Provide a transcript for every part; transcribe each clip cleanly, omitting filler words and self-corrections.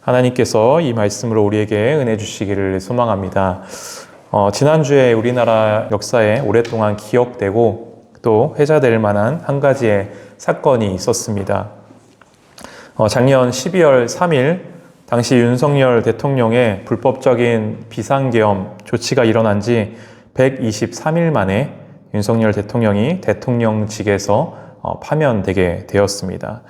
하나님께서 이 말씀으로 우리에게 은혜 주시기를 소망합니다. 지난주에 우리나라 역사에 오랫동안 기억되고 또 회자될 만한 한 가지의 사건이 있었습니다. 작년 12월 3일 당시 윤석열 대통령의 불법적인 비상계엄 조치가 일어난 지 123일 만에 윤석열 대통령이 대통령직에서 파면되게 되었습니다.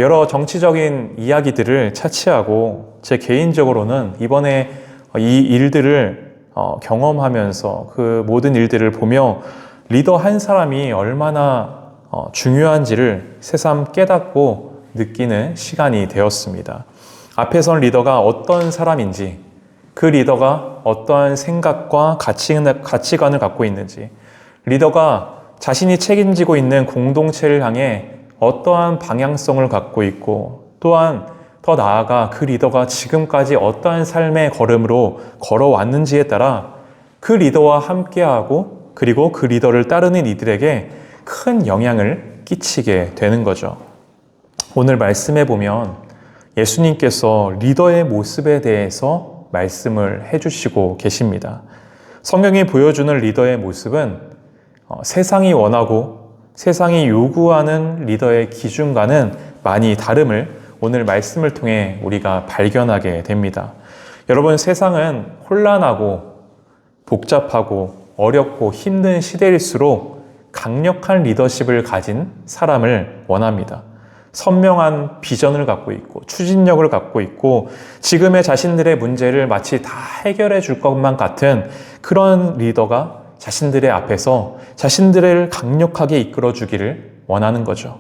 여러 정치적인 이야기들을 차치하고 제 개인적으로는 이번에 이 일들을 경험하면서 그 모든 일들을 보며 리더 한 사람이 얼마나 중요한지를 새삼 깨닫고 느끼는 시간이 되었습니다. 앞에 선 리더가 어떤 사람인지, 그 리더가 어떠한 생각과 가치관을 갖고 있는지, 리더가 자신이 책임지고 있는 공동체를 향해 어떠한 방향성을 갖고 있고, 또한 더 나아가 그 리더가 지금까지 어떠한 삶의 걸음으로 걸어왔는지에 따라 그 리더와 함께하고 그리고 그 리더를 따르는 이들에게 큰 영향을 끼치게 되는 거죠. 오늘 말씀에 보면 예수님께서 리더의 모습에 대해서 말씀을 해주시고 계십니다. 성경이 보여주는 리더의 모습은 세상이 원하고 세상이 요구하는 리더의 기준과는 많이 다름을 오늘 말씀을 통해 우리가 발견하게 됩니다. 여러분, 세상은 혼란하고 복잡하고 어렵고 힘든 시대일수록 강력한 리더십을 가진 사람을 원합니다. 선명한 비전을 갖고 있고 추진력을 갖고 있고 지금의 자신들의 문제를 마치 다 해결해 줄 것만 같은 그런 리더가 자신들의 앞에서 자신들을 강력하게 이끌어 주기를 원하는 거죠.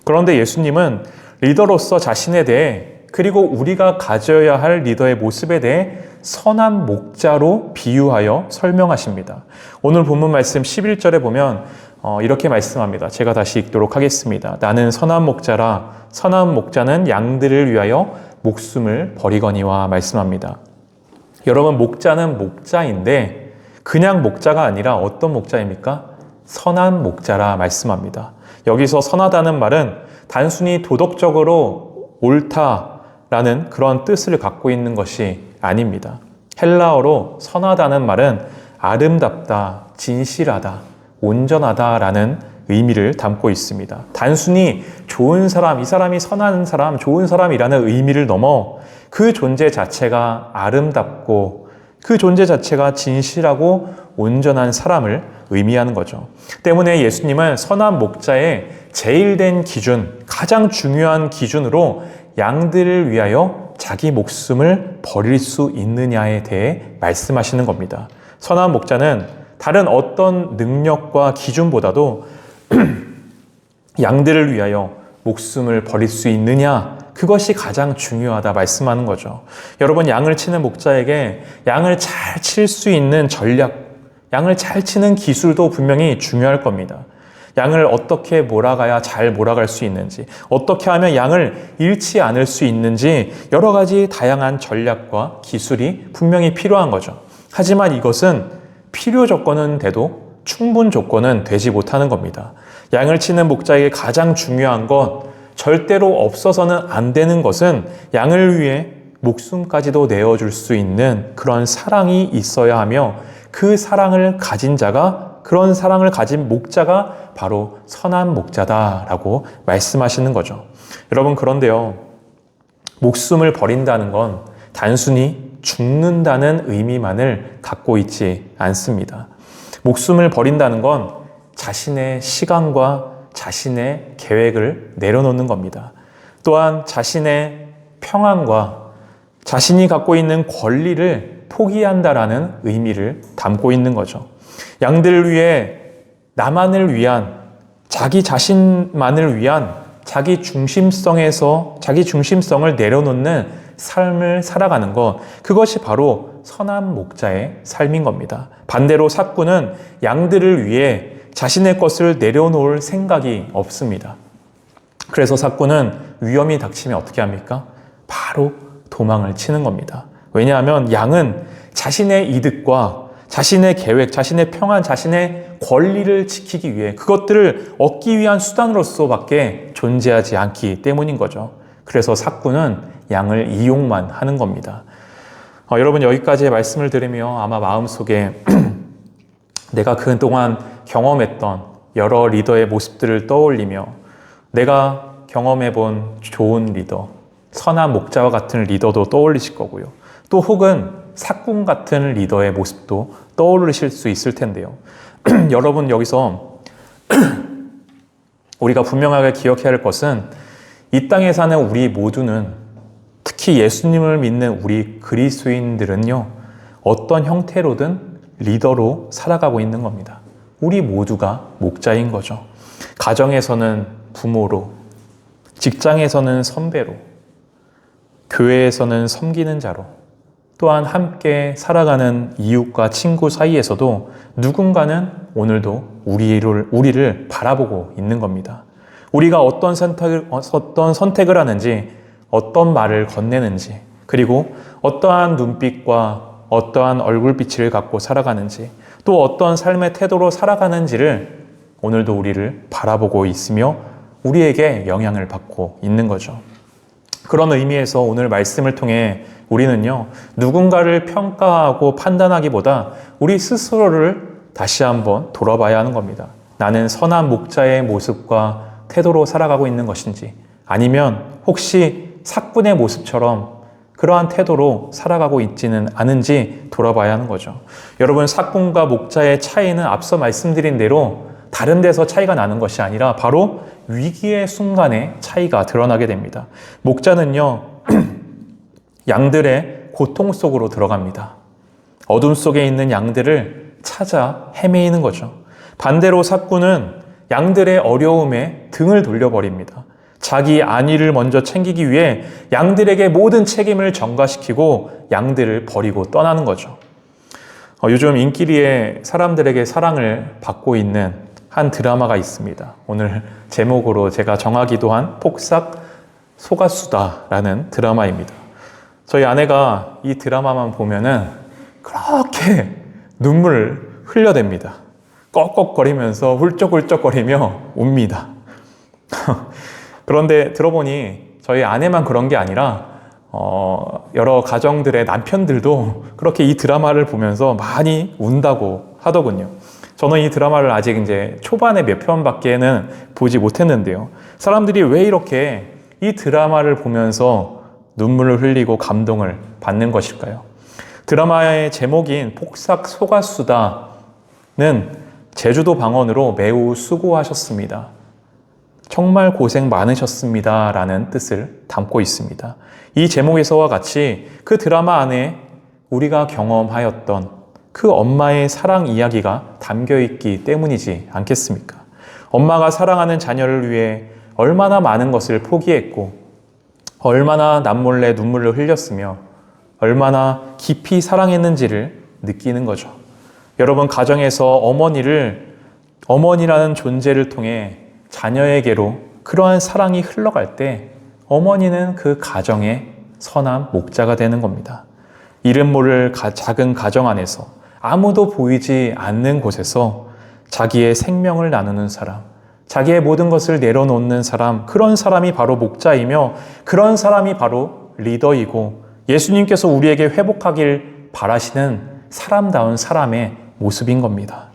그런데 예수님은 리더로서 자신에 대해 그리고 우리가 가져야 할 리더의 모습에 대해 선한 목자로 비유하여 설명하십니다. 오늘 본문 말씀 11절에 보면 이렇게 말씀합니다. 제가 다시 읽도록 하겠습니다. 나는 선한 목자라 선한 목자는 양들을 위하여 목숨을 버리거니와 말씀합니다. 여러분, 목자는 목자인데 그냥 목자가 아니라 어떤 목자입니까? 선한 목자라 말씀합니다. 여기서 선하다는 말은 단순히 도덕적으로 옳다라는 그런 뜻을 갖고 있는 것이 아닙니다. 헬라어로 선하다는 말은 아름답다, 진실하다, 온전하다라는 의미를 담고 있습니다. 단순히 좋은 사람, 이 사람이 선한 사람, 좋은 사람이라는 의미를 넘어 그 존재 자체가 아름답고 그 존재 자체가 진실하고 온전한 사람을 의미하는 거죠. 때문에 예수님은 선한 목자의 제일된 기준, 가장 중요한 기준으로 양들을 위하여 자기 목숨을 버릴 수 있느냐에 대해 말씀하시는 겁니다. 선한 목자는 다른 어떤 능력과 기준보다도 양들을 위하여 목숨을 버릴 수 있느냐, 그것이 가장 중요하다 말씀하는 거죠. 여러분, 양을 치는 목자에게 양을 잘 칠 수 있는 전략, 양을 잘 치는 기술도 분명히 중요할 겁니다. 양을 어떻게 몰아가야 잘 몰아갈 수 있는지, 어떻게 하면 양을 잃지 않을 수 있는지 여러 가지 다양한 전략과 기술이 분명히 필요한 거죠. 하지만 이것은 필요 조건은 돼도 충분 조건은 되지 못하는 겁니다. 양을 치는 목자에게 가장 중요한 것, 절대로 없어서는 안 되는 것은 양을 위해 목숨까지도 내어줄 수 있는 그런 사랑이 있어야 하며 그 사랑을 가진 자가, 그런 사랑을 가진 목자가 바로 선한 목자다라고 말씀하시는 거죠. 여러분, 그런데요, 목숨을 버린다는 건 단순히 죽는다는 의미만을 갖고 있지 않습니다. 목숨을 버린다는 건 자신의 시간과 자신의 계획을 내려놓는 겁니다. 또한 자신의 평안과 자신이 갖고 있는 권리를 포기한다라는 의미를 담고 있는 거죠. 양들을 위해 나만을 위한, 자기 자신만을 위한 자기 중심성을 내려놓는 삶을 살아가는 것, 그것이 바로 선한 목자의 삶인 겁니다. 반대로 삭구는 양들을 위해 자신의 것을 내려놓을 생각이 없습니다. 그래서 삭구는 위험이 닥치면 어떻게 합니까? 바로 도망을 치는 겁니다. 왜냐하면 양은 자신의 이득과 자신의 계획, 자신의 평안, 자신의 권리를 지키기 위해 그것들을 얻기 위한 수단으로서밖에 존재하지 않기 때문인 거죠. 그래서 삭구는 양을 이용만 하는 겁니다. 여러분 여기까지의 말씀을 들으며 아마 마음속에 내가 그동안 경험했던 여러 리더의 모습들을 떠올리며 내가 경험해본 좋은 리더, 선한 목자와 같은 리더도 떠올리실 거고요. 또 혹은 사꾼 같은 리더의 모습도 떠올리실 수 있을 텐데요. 여러분 여기서 우리가 분명하게 기억해야 할 것은 이 땅에 사는 우리 모두는 특히 예수님을 믿는 우리 그리스도인들은요. 어떤 형태로든 리더로 살아가고 있는 겁니다. 우리 모두가 목자인 거죠. 가정에서는 부모로, 직장에서는 선배로, 교회에서는 섬기는 자로, 또한 함께 살아가는 이웃과 친구 사이에서도 누군가는 오늘도 우리를 바라보고 있는 겁니다. 우리가 어떤 선택을 하는지, 어떤 말을 건네는지, 그리고 어떠한 눈빛과 어떠한 얼굴빛을 갖고 살아가는지, 또 어떤 삶의 태도로 살아가는지를 오늘도 우리를 바라보고 있으며 우리에게 영향을 받고 있는 거죠. 그런 의미에서 오늘 말씀을 통해 우리는요, 누군가를 평가하고 판단하기보다 우리 스스로를 다시 한번 돌아봐야 하는 겁니다. 나는 선한 목자의 모습과 태도로 살아가고 있는 것인지, 아니면 혹시 사꾼의 모습처럼 그러한 태도로 살아가고 있지는 않은지 돌아봐야 하는 거죠. 여러분, 사꾼과 목자의 차이는 앞서 말씀드린 대로 다른 데서 차이가 나는 것이 아니라 바로 위기의 순간에 차이가 드러나게 됩니다. 목자는요, 양들의 고통 속으로 들어갑니다. 어둠 속에 있는 양들을 찾아 헤매이는 거죠. 반대로 사꾼은 양들의 어려움에 등을 돌려버립니다. 자기 안위를 먼저 챙기기 위해 양들에게 모든 책임을 전가시키고 양들을 버리고 떠나는 거죠. 요즘 인기리에 사람들에게 사랑을 받고 있는 한 드라마가 있습니다. 오늘 제목으로 제가 정하기도 한 폭삭 소가수다라는 드라마입니다. 저희 아내가 이 드라마만 보면은 그렇게 눈물을 흘려댑니다. 꺽꺽거리면서 훌쩍훌쩍거리며 웁니다. 그런데 들어보니 저희 아내만 그런 게 아니라 여러 가정들의 남편들도 그렇게 이 드라마를 보면서 많이 운다고 하더군요. 저는 이 드라마를 아직 이제 초반에 몇 편밖에는 보지 못했는데요. 사람들이 왜 이렇게 이 드라마를 보면서 눈물을 흘리고 감동을 받는 것일까요? 드라마의 제목인 폭삭 소가수다는 제주도 방언으로 매우 수고하셨습니다. 정말 고생 많으셨습니다. 라는 뜻을 담고 있습니다. 이 제목에서와 같이 그 드라마 안에 우리가 경험하였던 그 엄마의 사랑 이야기가 담겨 있기 때문이지 않겠습니까? 엄마가 사랑하는 자녀를 위해 얼마나 많은 것을 포기했고, 얼마나 남몰래 눈물을 흘렸으며, 얼마나 깊이 사랑했는지를 느끼는 거죠. 여러분, 가정에서 어머니라는 존재를 통해 자녀에게로 그러한 사랑이 흘러갈 때 어머니는 그 가정의 선한 목자가 되는 겁니다. 이름 모를 작은 가정 안에서 아무도 보이지 않는 곳에서 자기의 생명을 나누는 사람, 자기의 모든 것을 내려놓는 사람, 그런 사람이 바로 목자이며 그런 사람이 바로 리더이고 예수님께서 우리에게 회복하길 바라시는 사람다운 사람의 모습인 겁니다.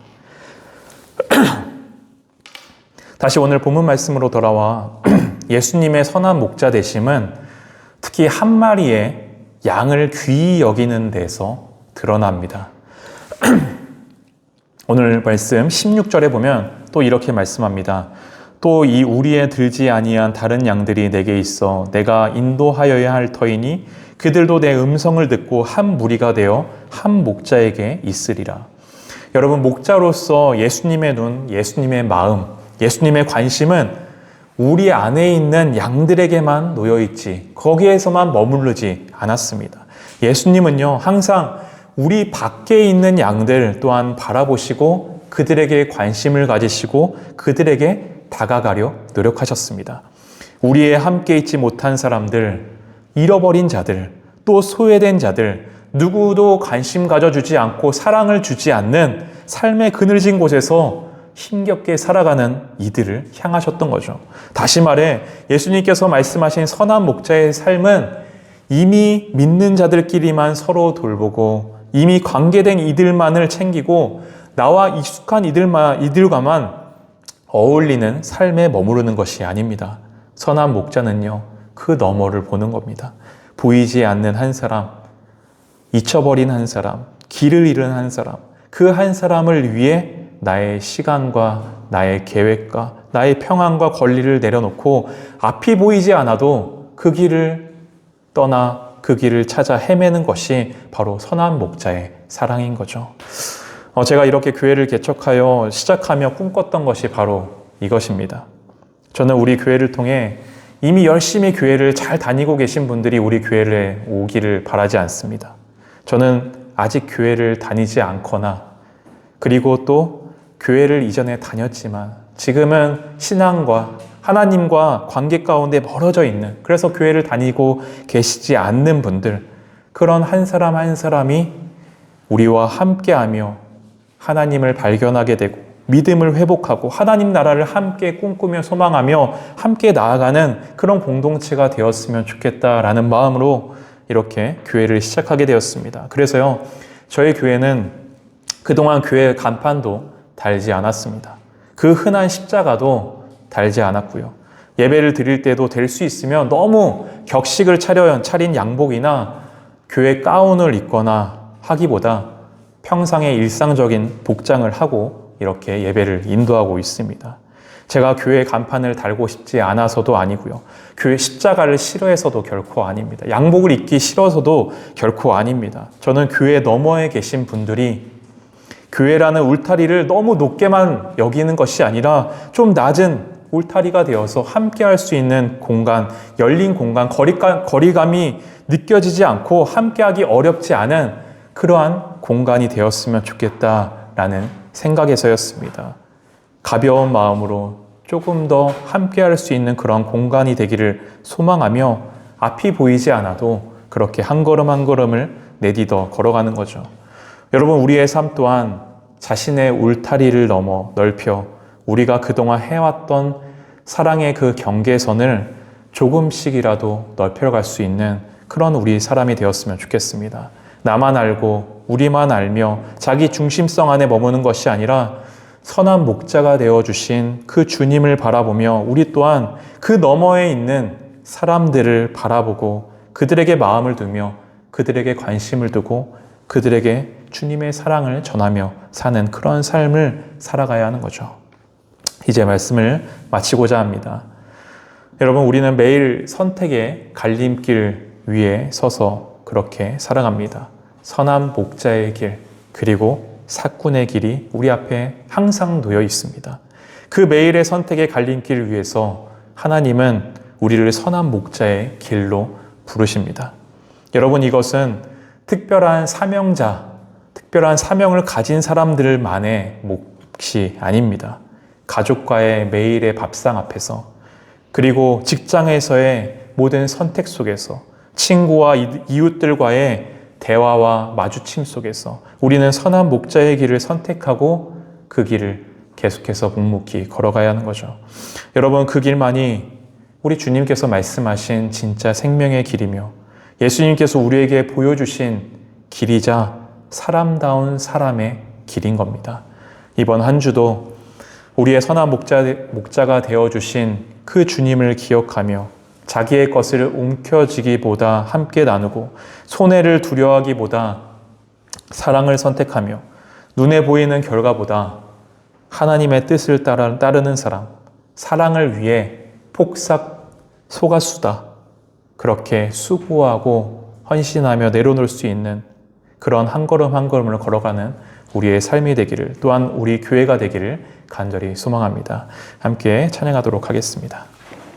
다시 오늘 본문 말씀으로 돌아와 예수님의 선한 목자 되심은 특히 한 마리의 양을 귀히 여기는 데서 드러납니다. 오늘 말씀 16절에 보면 또 이렇게 말씀합니다. 또 이 우리에 들지 아니한 다른 양들이 내게 있어 내가 인도하여야 할 터이니 그들도 내 음성을 듣고 한 무리가 되어 한 목자에게 있으리라. 여러분, 목자로서 예수님의 눈, 예수님의 마음, 예수님의 관심은 우리 안에 있는 양들에게만 놓여있지 거기에서만 머무르지 않았습니다. 예수님은요, 항상 우리 밖에 있는 양들 또한 바라보시고 그들에게 관심을 가지시고 그들에게 다가가려 노력하셨습니다. 우리의 함께 있지 못한 사람들, 잃어버린 자들, 또 소외된 자들, 누구도 관심 가져주지 않고 사랑을 주지 않는 삶의 그늘진 곳에서 힘겹게 살아가는 이들을 향하셨던 거죠. 다시 말해 예수님께서 말씀하신 선한 목자의 삶은 이미 믿는 자들끼리만 서로 돌보고 이미 관계된 이들만을 챙기고 나와 익숙한 이들과만 어울리는 삶에 머무르는 것이 아닙니다. 선한 목자는요, 그 너머를 보는 겁니다. 보이지 않는 한 사람, 잊혀버린 한 사람, 길을 잃은 한 사람, 그 한 사람을 위해 나의 시간과 나의 계획과 나의 평안과 권리를 내려놓고 앞이 보이지 않아도 그 길을 떠나 그 길을 찾아 헤매는 것이 바로 선한 목자의 사랑인 거죠. 제가 이렇게 교회를 개척하여 시작하며 꿈꿨던 것이 바로 이것입니다. 저는 우리 교회를 통해 이미 열심히 교회를 잘 다니고 계신 분들이 우리 교회에 오기를 바라지 않습니다. 저는 아직 교회를 다니지 않거나 그리고 또 교회를 이전에 다녔지만 지금은 신앙과 하나님과 관계 가운데 멀어져 있는, 그래서 교회를 다니고 계시지 않는 분들, 그런 한 사람 한 사람이 우리와 함께하며 하나님을 발견하게 되고 믿음을 회복하고 하나님 나라를 함께 꿈꾸며 소망하며 함께 나아가는 그런 공동체가 되었으면 좋겠다라는 마음으로 이렇게 교회를 시작하게 되었습니다. 그래서요, 저희 교회는 그동안 교회 간판도 달지 않았습니다. 그 흔한 십자가도 달지 않았고요. 예배를 드릴 때도 될 수 있으면 너무 격식을 차린 양복이나 교회 가운을 입거나 하기보다 평상의 일상적인 복장을 하고 이렇게 예배를 인도하고 있습니다. 제가 교회 간판을 달고 싶지 않아서도 아니고요. 교회 십자가를 싫어해서도 결코 아닙니다. 양복을 입기 싫어서도 결코 아닙니다. 저는 교회 너머에 계신 분들이 교회라는 울타리를 너무 높게만 여기는 것이 아니라 좀 낮은 울타리가 되어서 함께 할 수 있는 공간, 열린 공간, 거리감이 느껴지지 않고 함께하기 어렵지 않은 그러한 공간이 되었으면 좋겠다라는 생각에서였습니다. 가벼운 마음으로 조금 더 함께할 수 있는 그런 공간이 되기를 소망하며 앞이 보이지 않아도 그렇게 한 걸음 한 걸음을 내딛어 걸어가는 거죠. 여러분, 우리의 삶 또한 자신의 울타리를 넘어 넓혀 우리가 그동안 해왔던 사랑의 그 경계선을 조금씩이라도 넓혀갈 수 있는 그런 우리 사람이 되었으면 좋겠습니다. 나만 알고 우리만 알며 자기 중심성 안에 머무는 것이 아니라 선한 목자가 되어주신 그 주님을 바라보며 우리 또한 그 너머에 있는 사람들을 바라보고 그들에게 마음을 두며 그들에게 관심을 두고 그들에게 주님의 사랑을 전하며 사는 그런 삶을 살아가야 하는 거죠. 이제 말씀을 마치고자 합니다. 여러분, 우리는 매일 선택의 갈림길 위에 서서 그렇게 살아갑니다. 선한 목자의 길, 그리고 사꾼의 길이 우리 앞에 항상 놓여 있습니다. 그 매일의 선택의 갈림길 위에서 하나님은 우리를 선한 목자의 길로 부르십니다. 여러분, 이것은 특별한 사명자, 특별한 사명을 가진 사람들만의 몫이 아닙니다. 가족과의 매일의 밥상 앞에서, 그리고 직장에서의 모든 선택 속에서, 친구와 이웃들과의 대화와 마주침 속에서 우리는 선한 목자의 길을 선택하고 그 길을 계속해서 묵묵히 걸어가야 하는 거죠. 여러분, 그 길만이 우리 주님께서 말씀하신 진짜 생명의 길이며 예수님께서 우리에게 보여주신 길이자 사람다운 사람의 길인 겁니다. 이번 한 주도 우리의 선한 목자가 되어주신 그 주님을 기억하며 자기의 것을 움켜쥐기보다 함께 나누고 손해를 두려워하기보다 사랑을 선택하며 눈에 보이는 결과보다 하나님의 뜻을 따르는 사람, 사랑을 위해 폭삭 속았수다, 그렇게 수고하고 헌신하며 내려놓을 수 있는 그런 한 걸음 한 걸음을 걸어가는 우리의 삶이 되기를, 또한 우리 교회가 되기를 간절히 소망합니다. 함께 찬양하도록 하겠습니다.